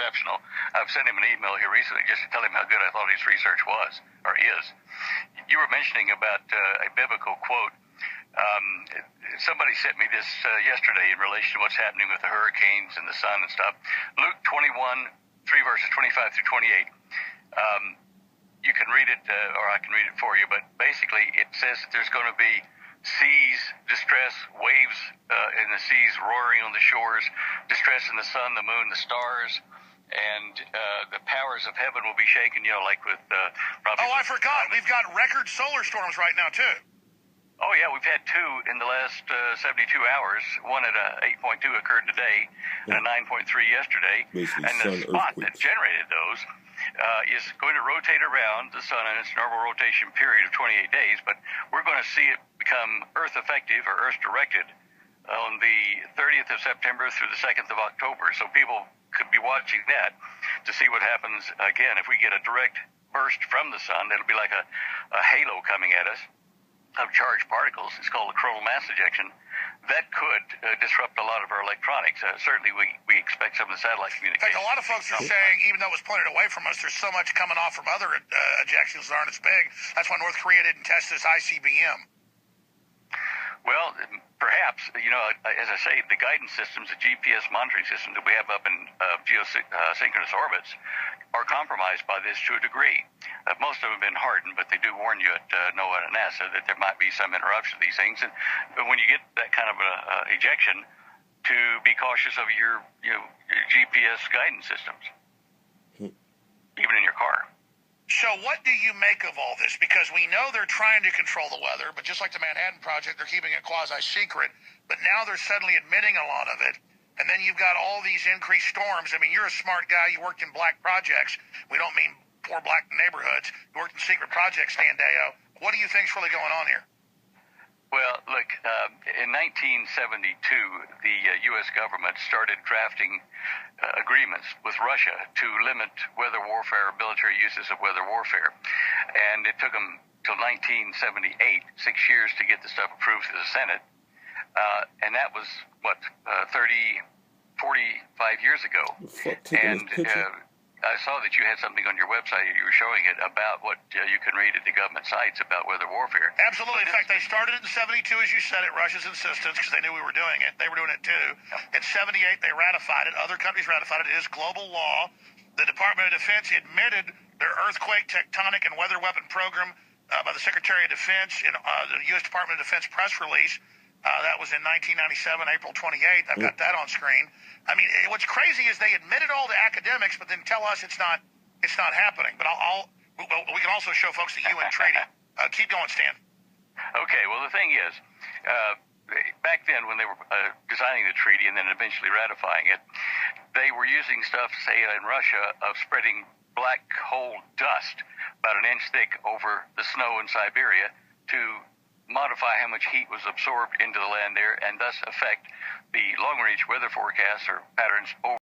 exceptional. I've sent him an email here recently just to tell him how good I thought his research was, or is. You were mentioning about a biblical quote. Somebody sent me this yesterday in relation to what's happening with the hurricanes and the sun and stuff. Luke 21, 3 verses 25 through 28. You can read it, or I can read it for you, but basically it says that there's going to be seas, distress, waves in the seas roaring on the shores, distress in the sun, the moon, the stars, and the powers of heaven will be shaken, like with probably... Oh, I forgot. We've got record solar storms right now, too. Oh, yeah, we've had 2 in the last 72 hours. One at a 8.2 occurred today, and a 9.3 yesterday. Basically, and the spot that generated those is going to rotate around the sun in its normal rotation period of 28 days, but we're going to see it become Earth effective or Earth directed on the 30th of September through the 2nd of October. So people could be watching that to see what happens again. If we get a direct burst from the sun, it'll be like a halo coming at us of charged particles. It's called a coronal mass ejection. That could disrupt a lot of our electronics. Certainly, we expect some of the satellite communications. In fact, a lot of folks are saying, even though it was pointed away from us, there's so much coming off from other ejections that aren't as big. That's why North Korea didn't test this ICBM. Well, perhaps, as I say, the guidance systems, the GPS monitoring systems that we have up in geosynchronous orbits are compromised by this to a degree. Most of them have been hardened, but they do warn you at NOAA and NASA that there might be some interruption of these things. And when you get that kind of ejection, to be cautious of your GPS guidance systems, even in your car. So what do you make of all this? Because we know they're trying to control the weather, but just like the Manhattan Project, they're keeping it quasi-secret. But now they're suddenly admitting a lot of it. And then you've got all these increased storms. I mean, you're a smart guy. You worked in black projects. We don't mean poor black neighborhoods. You worked in secret projects, Stan Deyo. What do you think's really going on here? Well, look, in 1972, the U.S. government started drafting agreements with Russia to limit weather warfare, military uses of weather warfare. And it took them till 1978, 6 years, to get the stuff approved through the Senate. And that was, 45 years ago. And I saw that you had something on your website. You were showing it about what you can read at the government sites about weather warfare. Absolutely. In fact, they started it in 72, as you said, at Russia's insistence, because they knew we were doing it. They were doing it too. In 78, they ratified it. Other countries ratified it. It is global law. The Department of Defense admitted their earthquake, tectonic, and weather weapon program by the Secretary of Defense in the U.S. Department of Defense press release. That was in 1997, April 28th. I've got that on screen. I mean, what's crazy is they admitted all the academics, but then tell us it's not happening. But we can also show folks the UN treaty. Keep going, Stan. Okay. Well, the thing is, back then when they were designing the treaty and then eventually ratifying it, they were using stuff, say, in Russia, of spreading black hole dust about an inch thick over the snow in Siberia to modify how much heat was absorbed into the land there and thus affect the long-range weather forecasts or patterns over